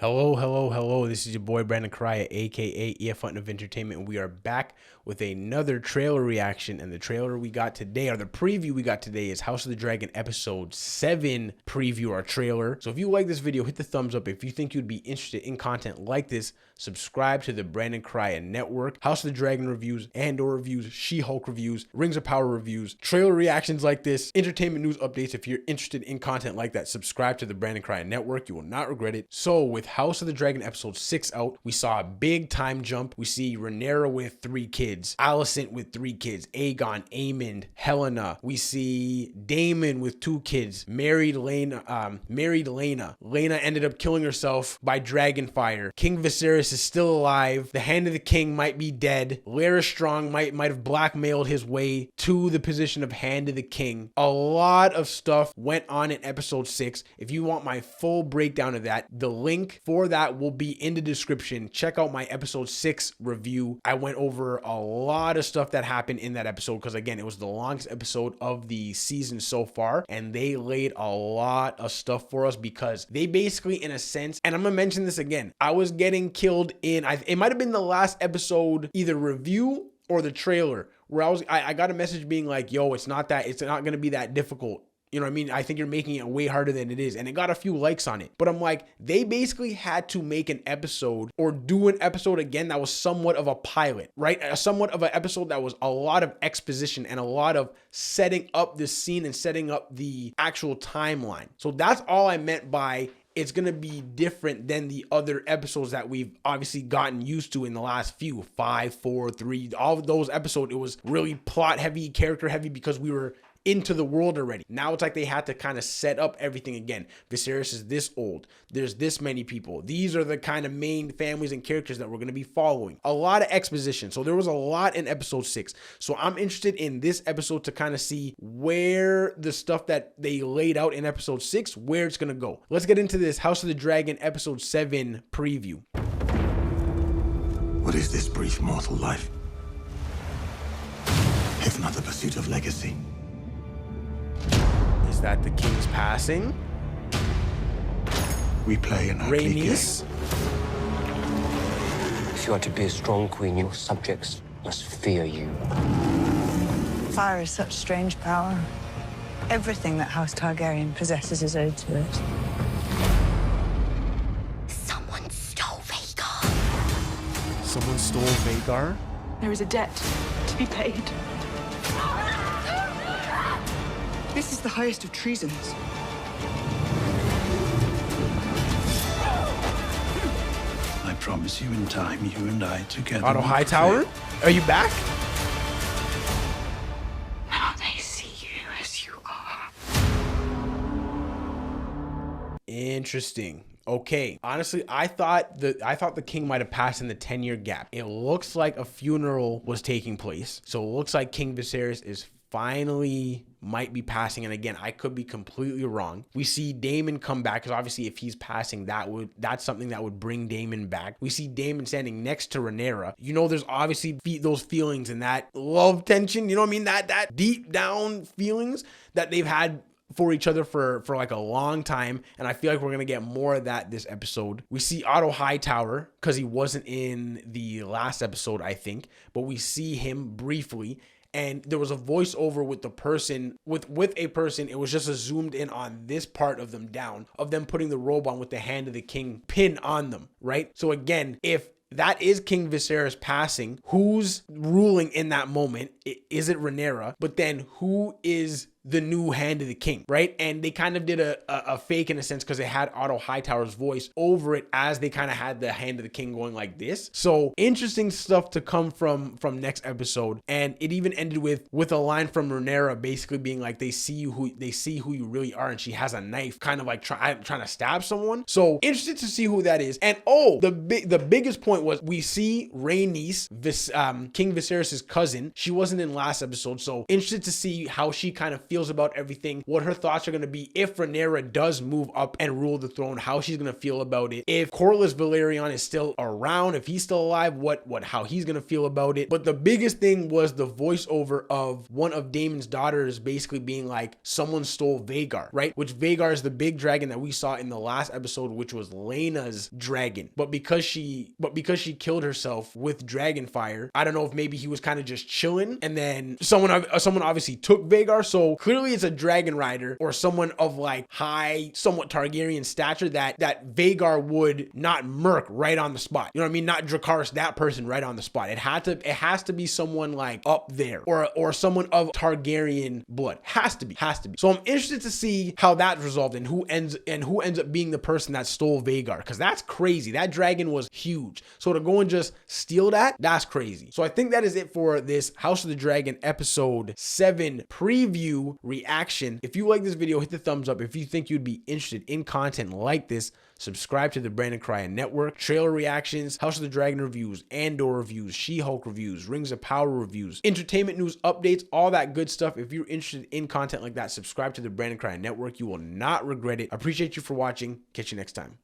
Hello, hello, hello. This is your boy Brandon Karaya, aka EF Hunt of Entertainment, and we are back with another trailer reaction. And the trailer we got today, or the preview we got today, is House of the Dragon Episode 7 preview or trailer. So if you like this video, hit the thumbs up. If you think you'd be interested in content like this, subscribe to the Brandon Karaya Network. House of the Dragon reviews, Andor reviews, She-Hulk reviews, Rings of Power reviews, trailer reactions like this, entertainment news updates. If you're interested in content like that, subscribe to the Brandon Karaya Network. You will not regret it. So with House of the Dragon Episode 6 out, we saw a big time jump. We see Rhaenyra with 3 kids, Alicent with 3 kids, Aegon, Aemond, Helena. We see Daemon with 2 kids, married Lena. Lena ended up killing herself by dragon fire. King Viserys is still alive. The Hand of the King might be dead. Larys Strong might have blackmailed his way to the position of Hand of the King. A lot of stuff went on in Episode 6. If you want my full breakdown of that, the link for that will be in the description. Check out my Episode 6 review. I went over a lot of stuff that happened in that episode because, again, it was the longest episode of the season so far, and they laid a lot of stuff for us because they basically, in a sense, and I'm gonna mention this again, I was getting killed in, it might have been the last episode, either review or the trailer, where I got a message being like, yo, it's not gonna be that difficult. You know what I mean? I think you're making it way harder than it is. And it got a few likes on it. But I'm like, they basically had to make an episode or do an episode again that was somewhat of a pilot, right? Somewhat of an episode that was a lot of exposition and a lot of setting up this scene and setting up the actual timeline. So that's all I meant by it's going to be different than the other episodes that we've obviously gotten used to in the last few, 5, 4, 3, all of those episodes. It was really plot heavy, character heavy because we were into the world already. Now it's like they had to kind of set up everything again. Viserys is this old. There's this many people. These are the kind of main families and characters that we're going to be following. A lot of exposition. So there was a lot in Episode 6. So I'm interested in this episode to kind of see where the stuff that they laid out in Episode 6, where it's going to go. Let's get into this House of the Dragon Episode 7 preview. What is this brief mortal life, if not the pursuit of legacy? Is that the king's passing? We play an ugly game. Rhaenys? If you are to be a strong queen, your subjects must fear you. Fire is such strange power. Everything that House Targaryen possesses is owed to it. Someone stole Vhagar. Someone stole Vhagar? There is a debt to be paid. This is the highest of treasons. I promise you, in time, you and I together. Otto Hightower? Are you back? Now they see you as you are. Interesting. Okay. Honestly, I thought the king might have passed in the 10-year gap. It looks like a funeral was taking place. So it looks like King Viserys is finally might be passing, and again, I could be completely wrong. We see Daemon come back because obviously if he's passing, that's something that would bring Daemon back. We see Daemon standing next to Rhaenyra. You know, there's obviously those feelings and that love tension, you know what I mean, that deep down feelings that they've had for each other for like a long time, and I feel like we're gonna get more of that this episode. We see Otto Hightower because he wasn't in the last episode, I think, but we see him briefly. And there was a voiceover with the person, with a person. It was just a zoomed in on this part of them down, of them putting the robe on with the Hand of the King pin on them, right? So again, if that is King Viserys passing, who's ruling in that moment? Is it Rhaenyra? But then who is the new Hand of the King, right? And they kind of did a fake in a sense because they had Otto Hightower's voice over it as they kind of had the Hand of the King going like this. So interesting stuff to come from next episode. And it even ended with a line from Rhaenyra basically being like, they see who you really are, and she has a knife kind of like trying to stab someone. So interested to see who that is. And the biggest point was we see Rhaenys, King Viserys' cousin. She wasn't in last episode, so interested to see how she kind of feels about everything, what her thoughts are going to be if Rhaenyra does move up and rule the throne, how she's going to feel about it. If Corlys Velaryon is still around, if he's still alive, how he's going to feel about it. But the biggest thing was the voiceover of one of Daemon's daughters basically being like, someone stole Vhagar, right? Which Vhagar is the big dragon that we saw in the last episode, which was Laena's dragon. But because she killed herself with dragon fire, I don't know if maybe he was kind of just chilling and then someone obviously took Vhagar. So clearly it's a dragon rider or someone of like high, somewhat Targaryen stature that Vhagar would not murk right on the spot. You know what I mean? Not Dracarys, that person right on the spot. It has to be someone like up there or someone of Targaryen blood. Has to be. So I'm interested to see how that's resolved and who ends up being the person that stole Vhagar, because that's crazy. That dragon was huge. So to go and just steal that's crazy. So I think that is it for this House of the Dragon episode 7 preview reaction. If you like this video, hit the thumbs up. If you think you'd be interested in content like this, subscribe to the Brandon Cryan Network. Trailer reactions, House of the Dragon reviews, Andor reviews, She-Hulk reviews, Rings of Power reviews, entertainment news updates, all that good stuff. If you're interested in content like that, subscribe to the Brandon Cryan Network. You will not regret it. I appreciate you for watching. Catch you next time.